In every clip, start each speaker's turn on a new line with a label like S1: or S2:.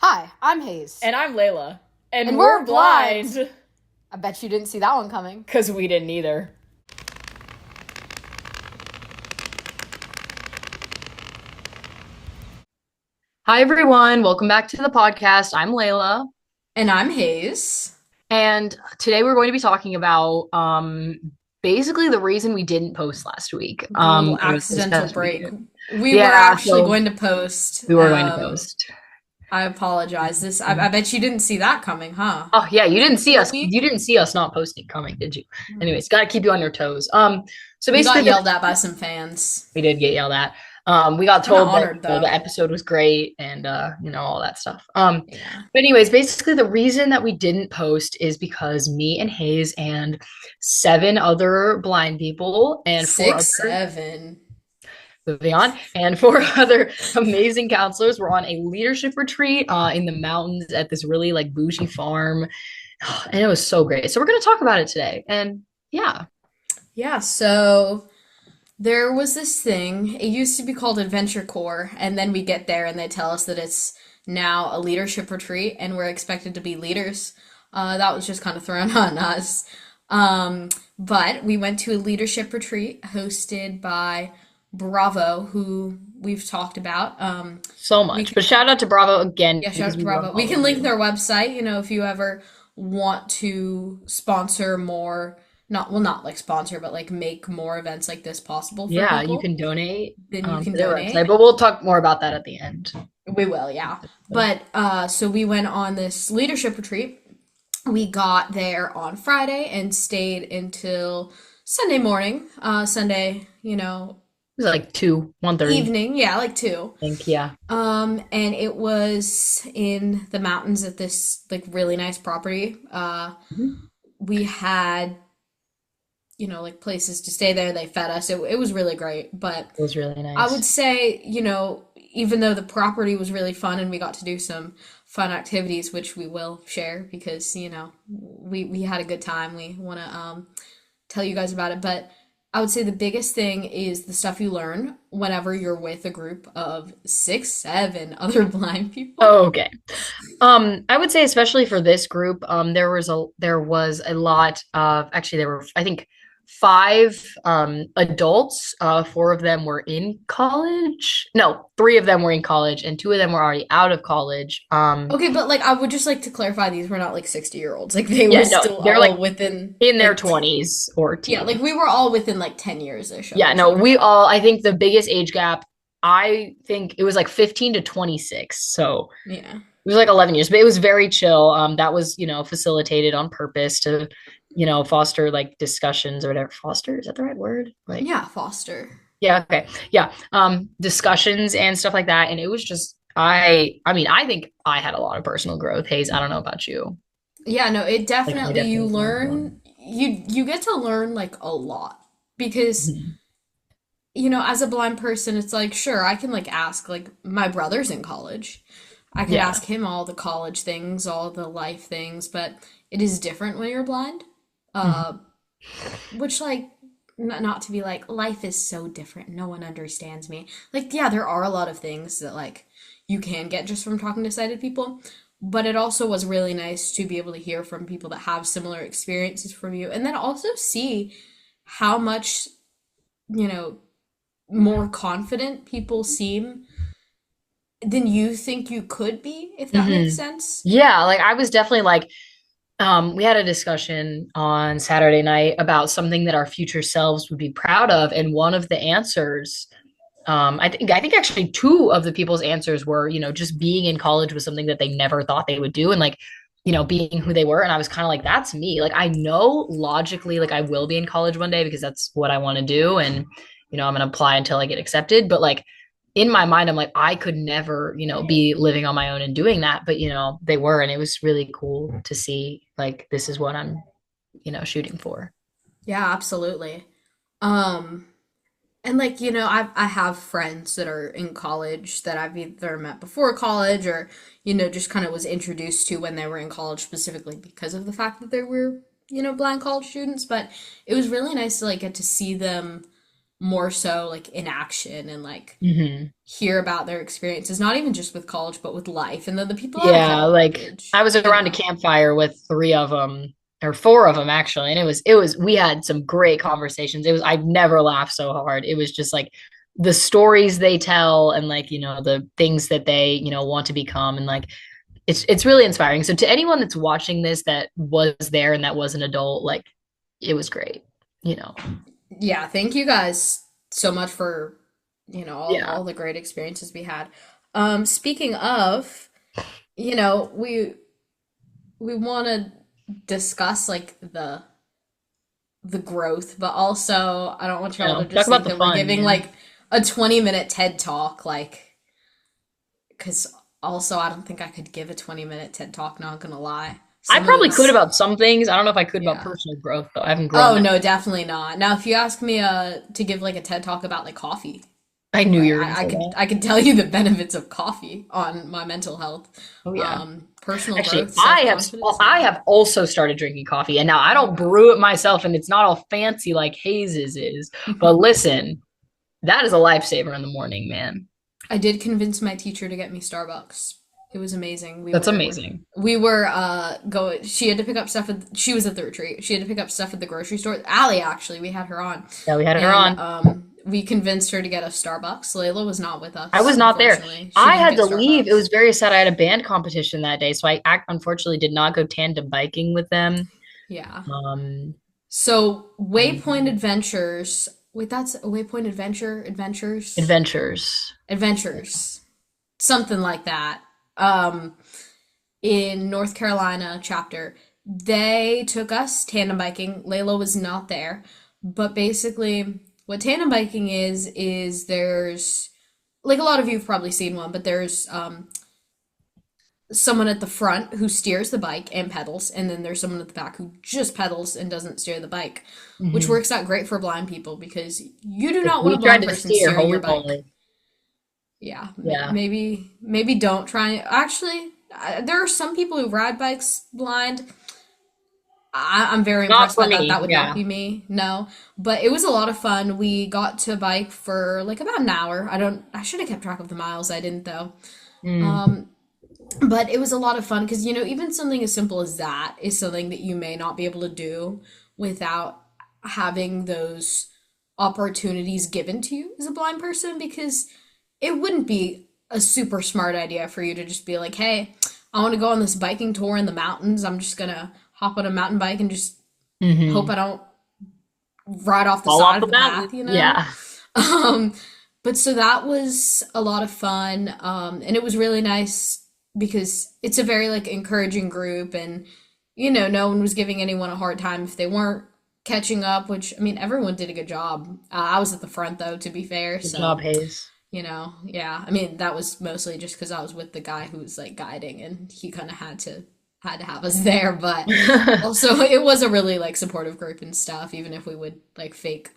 S1: Hi, I'm Hayes.
S2: And I'm Layla. And
S1: And
S2: we're
S1: we're blind.
S2: blind.
S1: I bet you didn't see that one coming.
S2: Because we didn't either.
S3: Hi, everyone. Welcome back to the podcast. I'm Layla.
S1: And I'm Hayes.
S3: And today we're going to be talking about basically the reason we didn't post last week.
S1: The little
S3: Or this
S1: accidental
S3: past
S1: break.
S3: week.
S1: We were
S3: Yeah,
S1: actually
S3: so
S1: going to post.
S3: we were going to post.
S1: I apologize. I bet you didn't see that coming, huh?
S3: Oh, yeah, you didn't see us.
S1: Week?
S3: You didn't see us not posting coming, did you? Anyways, got to keep you on your toes. So
S1: We
S3: basically
S1: got yelled at by some fans.
S3: we did get yelled at. We got
S1: Kinda
S3: told
S1: honored,
S3: that
S1: though.
S3: the episode was great and all that stuff.
S1: Yeah.
S3: But anyways, basically the reason that we didn't post is because me and Hayes and 7 other blind people and four other
S1: 6, 7.
S3: moving on and 4 other amazing counselors were on a leadership retreat in the mountains at this really like bougie farm. And it was so great. So we're gonna talk about it today. And yeah.
S1: Yeah, so there was this thing. It used to be called Adventure Corps, and then we get there and they tell us that it's now a leadership retreat and we're expected to be leaders. That was just kind of thrown on us. But we went to a leadership retreat hosted by Bravo, who we've talked about.
S3: So
S1: We
S3: much.
S1: can,
S3: But shout out to Bravo again
S1: yeah, shout
S3: because
S1: out to
S3: we love
S1: Bravo. We
S3: all
S1: can
S3: of
S1: link
S3: you.
S1: their website, if you ever want to sponsor more, not, well, not like sponsor, but like make more events like this possible for
S3: Yeah, you
S1: people,
S3: can donate
S1: then you can
S3: to their website,
S1: donate.
S3: but we'll talk more about that at the end.
S1: We will, yeah. But so we went on this leadership retreat. We got there on Friday and stayed until Sunday morning. Sunday,
S3: It was like 2, 1:30,
S1: evening, yeah, like 2.
S3: I think. Yeah.
S1: And it was in the mountains at this like really nice property.
S3: Mhm.
S1: We had, like places to stay there. They fed us. It was really great. But
S3: It was really
S1: I would
S3: nice.
S1: say, even though the property was really fun and we got to do some fun activities, which we will share because, we had a good time. We want to tell you guys about it. But I would say the biggest thing is the stuff you learn whenever you're with a group of 6, 7 other blind people.
S3: Oh, okay. I would say especially for this group, there was a lot of actually there were I think 5 adults. 4 of them were in college. No, 3 of them were in college, and 2 of them were already out of college.
S1: Okay, but like I would just like to clarify these were not like 60-year-olds. Like they were
S3: Yeah, no,
S1: still
S3: they're like
S1: all within
S3: in their
S1: like
S3: 20s or
S1: yeah,
S3: teens.
S1: like we were all within like 10 years ish of
S3: Yeah,
S1: each
S3: no,
S1: other.
S3: we all, I think the biggest age gap, I think it was like 15 to 26. So
S1: Yeah.
S3: it was like 11 years, but it was very chill. That was, facilitated on purpose to, foster like discussions or whatever. Foster, is that the right word? Like,
S1: Yeah, Foster.
S3: yeah, okay. Yeah. Discussions and stuff like that. And it was just, I mean, I think I had a lot of personal growth. Hayes, I don't know about you.
S1: Yeah, no, it
S3: Like, I
S1: definitely you
S3: definitely learned a lot.
S1: learn you get to learn like a lot because
S3: Mhm.
S1: as a blind person it's like sure I can like ask like my brother's in college. I could
S3: Yeah.
S1: ask him all the college things, all the life things, but it is different when you're blind.
S3: Mhm.
S1: Uh which like not to be like life is so different. No one understands me. Like yeah, there are a lot of things that like you can get just from talking to sighted people, but it also was really nice to be able to hear from people that have similar experiences from you and then also see how much, you know, more confident people seem than you think you could be, if that makes
S3: Mhm.
S1: sense.
S3: Yeah, like I was definitely like, we had a discussion on Saturday night about something that our future selves would be proud of, and one of the answers, I think actually 2 of the people's answers were, just being in college was something that they never thought they would do, and like, being who they were. And I was kind of like, that's me. Like I know logically, like I will be in college one day because that's what I want to do, and I'm gonna apply until I get accepted. But like in my mind, I'm like, I could never, be living on my own and doing that. But they were, and it was really cool to see like this is what I'm, shooting for.
S1: Yeah, absolutely. Um, and like, I have friends that are in college that I've either met before college or, just kind of was introduced to when they were in college specifically because of the fact that they were, blind college students. But it was really nice to like get to see them more so like in action and like
S3: Hmm.
S1: hear about their experiences, not even just with college, but with life. And then the people out of
S3: Yeah, like I
S1: college,
S3: was around a campfire with three of them or four of them actually, and it was we had some great conversations. It was I've never laughed so hard. It was just like the stories they tell and like, the things that they, want to become and like it's really inspiring. So to anyone that's watching this that was there and that was an adult, like it was great, you know.
S1: yeah, thank you guys so much for,
S3: Yeah.
S1: all the great experiences we had. Speaking of, we want to discuss like the growth, but also I don't want y'all to
S3: Talk
S1: just
S3: about
S1: think
S3: the
S1: that we're
S3: fun,
S1: giving
S3: man.
S1: like a 20-minute TED talk, like, because also I don't think I could give a 20-minute TED talk, not gonna lie.
S3: I
S1: Some of
S3: probably could
S1: those,
S3: about some things. I don't know if I could about
S1: yeah.
S3: personal growth though. I haven't grown
S1: Oh
S3: that.
S1: no, definitely not. Now, if you ask me to give like a TED talk about like coffee,
S3: I knew you were gonna
S1: I
S3: say
S1: could
S3: that.
S1: I could tell you the benefits of coffee on my mental health,
S3: Oh yeah.
S1: personal
S3: Actually,
S1: growth, self-confidence.
S3: I
S1: Yeah.
S3: have also started drinking coffee, and now I
S1: Oh
S3: don't
S1: wow.
S3: brew it myself, and it's not all fancy like Haze's is. But listen, that is a lifesaver in the morning, man.
S1: I did convince my teacher to get me Starbucks. It was amazing. We
S3: That's
S1: were
S3: amazing.
S1: we were go she had to pick up stuff she was at the retreat. She had to pick up stuff at the grocery store. Allie actually, we had her on.
S3: Yeah, we had her
S1: And
S3: on.
S1: we convinced her to get us Starbucks. Layla was not with
S3: I was
S1: us,
S3: not there.
S1: unfortunately. She
S3: I
S1: didn't
S3: had
S1: get
S3: to leave. It was
S1: Starbucks.
S3: very sad. I had a band competition that day, so unfortunately did not go tandem biking with them.
S1: Yeah.
S3: Um,
S1: So Waypoint
S3: um,
S1: Adventures. Wait, that's a Waypoint Adventure Adventures
S3: Adventures.
S1: Adventures. Something like that. Um in North Carolina chapter, they took us tandem biking. Layla was not there, but basically, what tandem biking is there's like a lot of you have probably seen one, but there's someone at the front who steers the bike and pedals, and then there's someone at the back who just pedals and doesn't steer the bike, which
S3: Mhm.
S1: works out great for blind people because you do
S3: If
S1: not want a
S3: we tried
S1: blind
S3: to
S1: person
S3: steer,
S1: steering your
S3: holy
S1: bike.
S3: moly.
S1: Yeah,
S3: Yeah.
S1: maybe don't try. Actually, there are some people who ride bikes blind. I'm very
S3: Not
S1: impressed
S3: for
S1: by that.
S3: me.
S1: That would not
S3: Yeah.
S1: be me. No, but it was a lot of fun. We got to bike for like about an hour. I should have kept track of the miles. I didn't though.
S3: Mm.
S1: Um, but it was a lot of fun because even something as simple as that is something that you may not be able to do without having those opportunities given to you as a blind person, because it wouldn't be a super smart idea for you to just be like, hey, I want to go on this biking tour in the mountains. I'm just gonna hop on a mountain bike and just hope
S3: Hmm.
S1: I don't ride off the
S3: Fall off
S1: side
S3: the
S1: of the
S3: mountain.
S1: path, you know?
S3: Yeah.
S1: Um, but so that was a lot of fun. And it was really nice because it's a very like encouraging group, and no one was giving anyone a hard time if they weren't catching up, which I mean everyone did a good job. I was at the front though, to be fair,
S3: Good job,
S1: so
S3: Hayes.
S1: yeah. I mean that was mostly just because I was with the guy who was like guiding, and he kind of had to have us there, but also it was a really like supportive group and stuff, even if we would like fake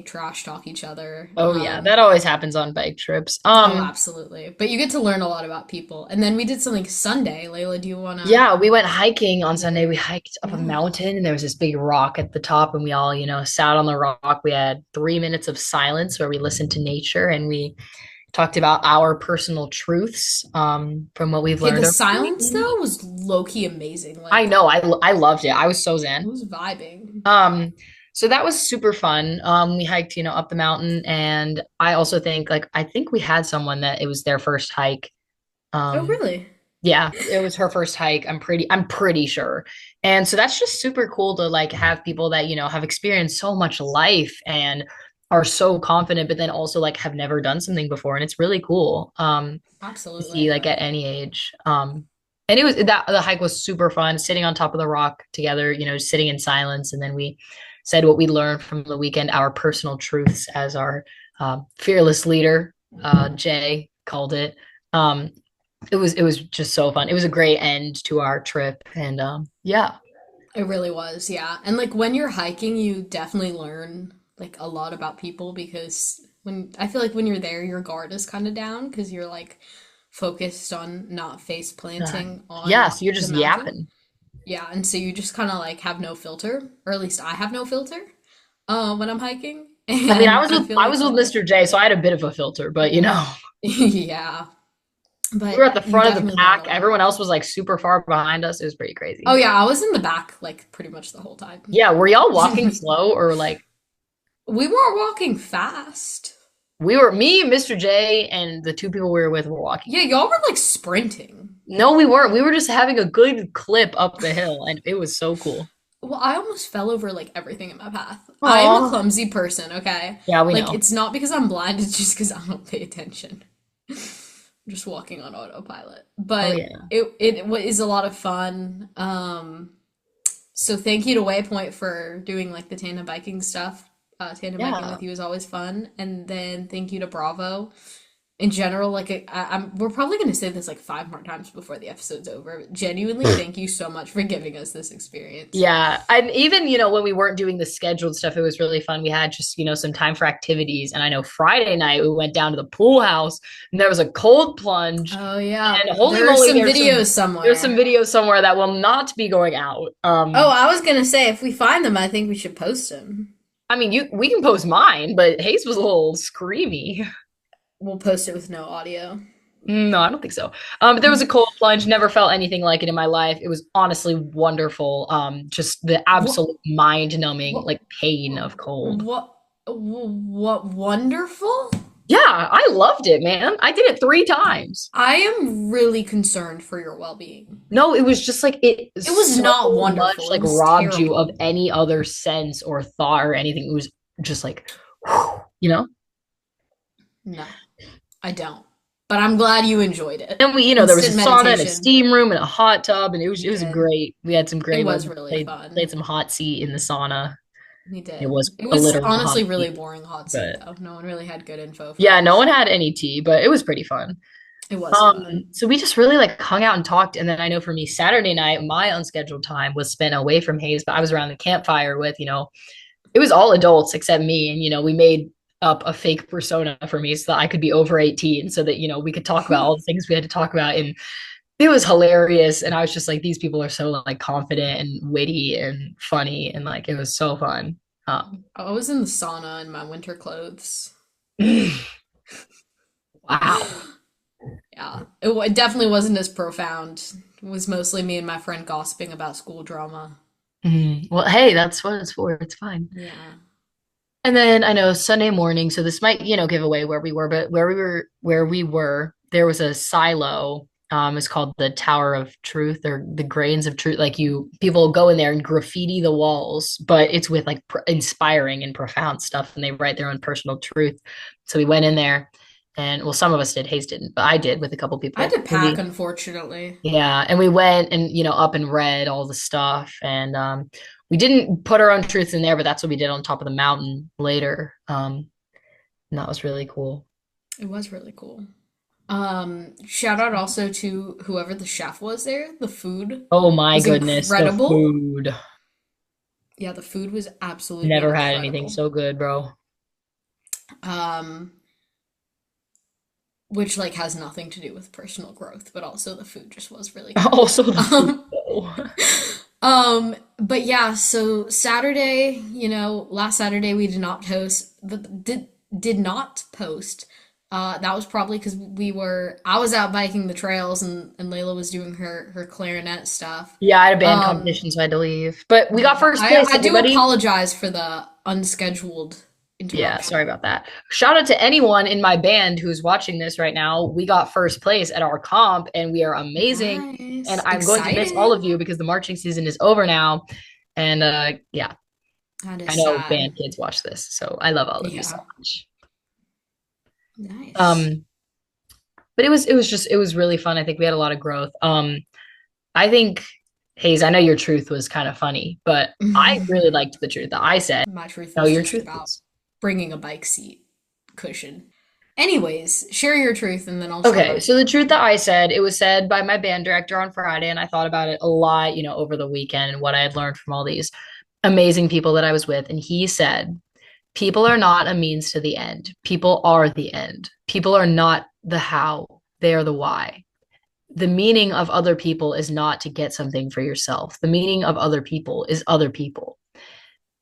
S1: trash talk each other.
S3: Oh yeah, that always happens on bike trips.
S1: Oh, absolutely. But you get to learn a lot about people. And then we did something Sunday. Layla, do you wanna?
S3: Yeah, we went hiking on Sunday. We hiked up a
S1: Yeah.
S3: mountain and there was this big rock at the top and we all, sat on the rock. We had 3 minutes of silence where we listened to nature and we talked about our personal truths from what we've
S1: Okay, the
S3: learned over the
S1: silence
S3: weekend.
S1: though was low key amazing.
S3: I
S1: Like
S3: know, I loved it. I was so
S1: it
S3: zen.
S1: was vibing.
S3: Um, so that was super fun. We hiked, up the mountain, and I also think I think we had someone that it was their first hike.
S1: Oh,
S3: Um,
S1: really?
S3: yeah, it was her first hike. I'm pretty sure. And so that's just super cool to like have people that, have experienced so much life and are so confident, but then also like have never done something before. And it's really cool. To see
S1: Absolutely.
S3: like at any age. And it was that the hike was super fun, sitting on top of the rock together, sitting in silence. And then we said what we learned from the weekend, our personal truths, as our fearless leader, Jay, called it. Um, it was just so fun. It was a great end to our trip, and yeah,
S1: It really was, yeah. And like when you're hiking, you definitely learn like a lot about people, because when I feel like when you're there, your guard is kind of down because you're like focused on not face
S3: uh,
S1: planting
S3: yeah.
S1: on
S3: So you're
S1: the
S3: just
S1: mountain.
S3: yapping.
S1: Yeah, and so you just kind of like have no filter, or at least I have no filter when I'm hiking.
S3: I mean,
S1: And I feel
S3: I
S1: like
S3: was with Mr. J, so I had a bit of a filter, but you know,
S1: yeah,
S3: we were
S1: but
S3: at the
S1: you
S3: front of the
S1: definitely learn
S3: pack.
S1: a lot.
S3: Everyone else was like super far behind us. It was pretty
S1: Oh
S3: crazy.
S1: yeah, I was in the back like pretty much the whole time.
S3: Yeah, were y'all walking slow or like
S1: We weren't walking fast.
S3: we were me, Mr. J, and the two people we were with were walking.
S1: Yeah, y'all were like sprinting.
S3: No, we weren't. We were just having a good clip up the hill, and it was so cool.
S1: Well, I almost fell over like everything in my path. I am a
S3: Aw.
S1: clumsy person, okay?
S3: Yeah, we
S1: Like
S3: know.
S1: it's not because I'm blind, it's just because I don't pay attention. I'm just walking on autopilot.
S3: Oh
S1: But
S3: yeah.
S1: is a lot of fun. So thank you to Waypoint for doing like the tandem biking stuff. Tandem biking
S3: Yeah.
S1: with you is always fun. And then thank you to Bravo in general. Like we're probably gonna say this like 5 more times before the episode's over. But genuinely, thank you so much for giving us this experience.
S3: Yeah. And even, you know, when we weren't doing the scheduled stuff, it was really fun. We had just, you know, some time for activities. And I know Friday night we went down to the pool house and there was a cold plunge.
S1: Oh yeah,
S3: And holy
S1: there are
S3: moly,
S1: some videos
S3: there's some
S1: somewhere.
S3: videos somewhere that will not be going out.
S1: Oh, I was gonna say if we find them, I think we should post them.
S3: I mean, you we can post mine, but Hayes was a little screamy.
S1: We'll post it with no audio.
S3: No, I don't think so. But there was a cold plunge. Never felt anything like it in my life. It was honestly wonderful. Just the
S1: What?
S3: absolute mind-numbing
S1: What?
S3: like pain of cold.
S1: What? What wonderful!
S3: Yeah, I loved it, man. I did it 3 times.
S1: I am really concerned for your well-being.
S3: No, it was just like it
S1: It was
S3: so
S1: not
S3: much
S1: wonderful. It
S3: like
S1: was
S3: robbed you of
S1: terrible.
S3: any other sense or thought or anything. It was just like, you know.
S1: No, I don't. But I'm glad you enjoyed it.
S3: And we, you know, there was a
S1: Instant
S3: sauna and a
S1: meditation.
S3: steam room and a hot tub, and
S1: We
S3: it was
S1: did.
S3: great. We had some
S1: It
S3: great
S1: was
S3: ones.
S1: really
S3: Played
S1: fun.
S3: some hot seat in the sauna.
S1: We
S3: It
S1: did.
S3: was
S1: It
S3: a
S1: was
S3: literal hot
S1: honestly really
S3: seat,
S1: boring hot seat
S3: but
S1: though. No one really had good info for
S3: yeah, no
S1: us.
S3: one had any tea, but it was pretty fun.
S1: It was fun.
S3: So we just really like hung out and talked. And then I know for me, Saturday night, my unscheduled time was spent away from Hayes, but I was around the campfire with, you know, it was all adults except me. And, you know, we made up a fake persona for me so that I could be over 18 so that, you know, we could talk about all the things we had to talk about. And it was hilarious. And I was just like, these people are so like confident and witty and funny. And like, it was so fun. Um,
S1: I was in the sauna in my winter clothes.
S3: wow.
S1: Yeah, it definitely wasn't as profound. It was mostly me and my friend gossiping about school drama.
S3: Well, hey, that's what it's for. It's fine.
S1: Yeah.
S3: And then I know Sunday morning, so this might, you know, give away where we were, but where we were, there was a silo. It's called the Tower of Truth or the Grains of Truth. Like you, people go in there and graffiti the walls, but it's with like inspiring and profound stuff, and they write their own personal truth. So we went in there, and well, some of us did. Hayes didn't, but I did with a couple
S1: I had
S3: people.
S1: to pack, unfortunately.
S3: Yeah, and we went and you know up and read all the stuff, and we didn't put our own truths in there, but that's what we did on top of the mountain later. And that was really cool.
S1: It was really cool. Shout out also to whoever the chef was there. The food
S3: Oh my
S1: was
S3: goodness, the
S1: incredible.
S3: food.
S1: Yeah, the food was absolutely
S3: Never had anything
S1: incredible.
S3: so good, bro.
S1: Um, which like has nothing to do with personal growth, but also the food just was really good.
S3: Also the food,
S1: Um,
S3: though.
S1: but yeah, so Saturday, last Saturday we did not post, did not post. That was probably because I was out biking the trails and Layla was doing her clarinet stuff.
S3: Yeah, I had a band
S1: Um,
S3: competition, so I had to leave. But we got
S1: yeah,
S3: first
S1: I
S3: place,
S1: I do
S3: everybody.
S1: apologize for the unscheduled
S3: Yeah, sorry
S1: interruption.
S3: about that. Shout out to anyone in my band who's watching this right now. We got first place at our comp and we are amazing. And
S1: Nice,
S3: I'm going to miss all
S1: excited.
S3: of you because the marching season is over now. And yeah,
S1: That
S3: I
S1: is
S3: know
S1: sad.
S3: band kids watch this, so I love all of you so
S1: Yeah,
S3: much.
S1: nice.
S3: Um, but it was really fun. I think we had a lot of growth. I think Hayes, I know your truth was kind of funny, but I really liked the truth that I said.
S1: My truth
S3: No,
S1: was
S3: your
S1: just
S3: truth
S1: about
S3: was
S1: bringing a bike seat cushion. Anyways, share your truth and then I'll share
S3: okay.
S1: mine.
S3: So the truth that I said, it was said by my band director on Friday, and I thought about it a lot, you know, over the weekend and what I had learned from all these amazing people that I was with. And he said, people are not a means to the end. People are the end. People are not the how, they are the why. The meaning of other people is not to get something for yourself. The meaning of other people is other people.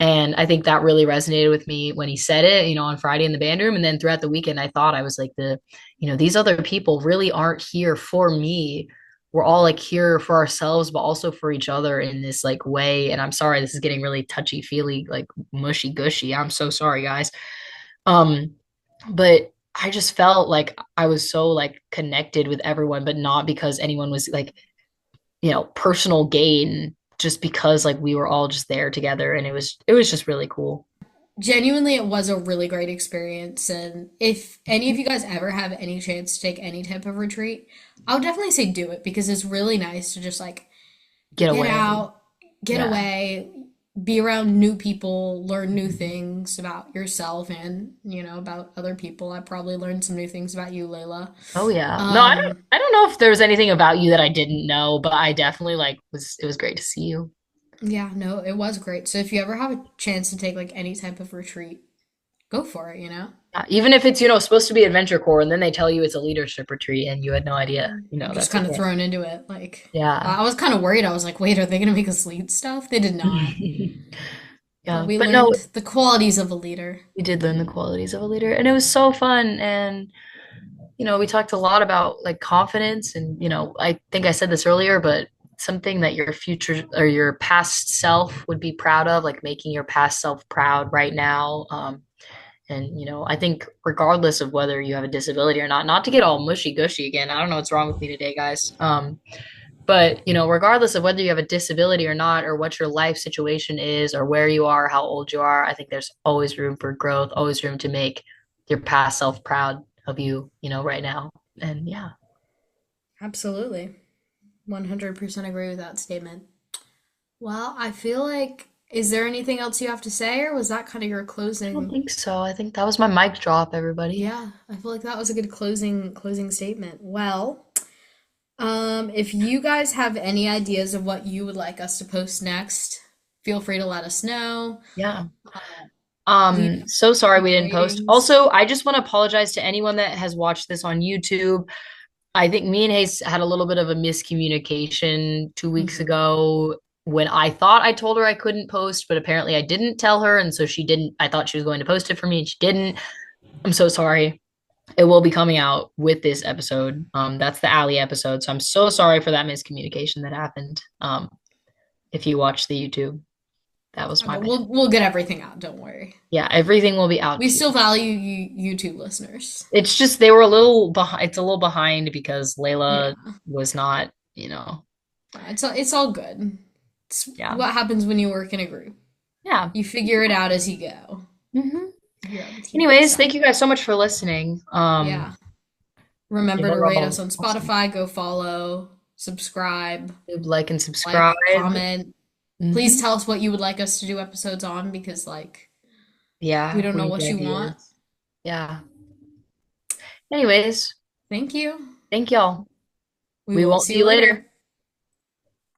S3: And I think that really resonated with me when he said it, on Friday in the band room. And then throughout the weekend, I thought I was like, these other people really aren't here for me. We're all like here for ourselves, but also for each other in this like way. And I'm sorry, this is getting really touchy feely, like mushy gushy. I'm so sorry, guys. Um, but I just felt like I was so like connected with everyone, but not because anyone was like, personal gain, just because like we were all just there together, and it was just really cool.
S1: Genuinely, it was a really great experience. And if any of you guys ever have any chance to take any type of retreat, I would definitely say do it because it's really nice to just like
S3: Get
S1: get
S3: away.
S1: out, get
S3: Yeah.
S1: away, be around new people, learn new things about yourself and, about other people. I probably learned some new things about you, Layla.
S3: Oh yeah. No, I don't
S1: Um,
S3: I don't know if there was anything about you that I didn't know, but I definitely like was it was great to see you.
S1: yeah, no, it was great. So if you ever have a chance to take like any type of retreat, go for it.
S3: Even if it's, supposed to be adventure core and then they tell you it's a leadership retreat and you had no idea,
S1: You're just
S3: that's
S1: kind of
S3: okay.
S1: thrown into it. Like,
S3: Yeah.
S1: I was kind of worried. I was like, wait, are they going to make us lead stuff? They did not. But
S3: Yeah.
S1: we
S3: But no,
S1: learned the qualities of a leader.
S3: we did learn the qualities of a leader and it was so fun. And we talked a lot about like confidence and, I think I said this earlier, but something that your future or your past self would be proud of, like making your past self proud right now. And, I think regardless of whether you have a disability or not to get all mushy gushy again, I don't know what's wrong with me today, guys. But, regardless of whether you have a disability or not, or what your life situation is, or where you are, how old you are, I think there's always room for growth, always room to make your past self proud of you, right now. And yeah.
S1: Absolutely. 100% agree with that statement. Well, I feel like, is there anything else you have to say, or was that kind of your
S3: I don't
S1: closing?
S3: think so. I think that was my mic drop, everybody.
S1: Yeah, I feel like that was a good closing statement. Well, if you guys have any ideas of what you would like us to post next, feel free to let us know.
S3: Yeah.
S1: Leave
S3: So sorry we didn't post.
S1: ratings.
S3: Also, I just want to apologize to anyone that has watched this on YouTube. I think me and Hayes had a little bit of a miscommunication 2 weeks
S1: Mhm.
S3: ago when I thought I told her I couldn't post, but apparently I didn't tell her, and so she didn't. I thought she was going to post it for me, and she didn't. I'm so sorry. It will be coming out with this episode. That's the Alley episode, so I'm so sorry for that miscommunication that happened. If you watch the YouTube, that was my
S1: But
S3: bad.
S1: we'll get everything out, don't worry.
S3: Yeah, everything will be out
S1: We
S3: to you.
S1: still value you YouTube listeners.
S3: It's just they were a little behind. It's a little behind because
S1: Yeah.
S3: Layla was not,
S1: It's all good. It's
S3: yeah,
S1: what happens when you work in a group.
S3: yeah.
S1: You figure it out as you go.
S3: Hmm.
S1: You're on the team.
S3: Anyways,
S1: So,
S3: thank you guys so much for listening.
S1: yeah. Remember to
S3: We're
S1: rate us
S3: all
S1: on
S3: awesome.
S1: Spotify, go follow, subscribe,
S3: Like and subscribe.
S1: like, comment. Please
S3: Hmm.
S1: tell us what you would like us to do episodes on because like we
S3: Yeah,
S1: don't
S3: we
S1: know
S3: need
S1: what you want.
S3: ideas. Yeah. Anyways,
S1: Thank you.
S3: thank y'all.
S1: We
S3: We
S1: will
S3: won't
S1: see
S3: see
S1: you
S3: you later.
S1: later.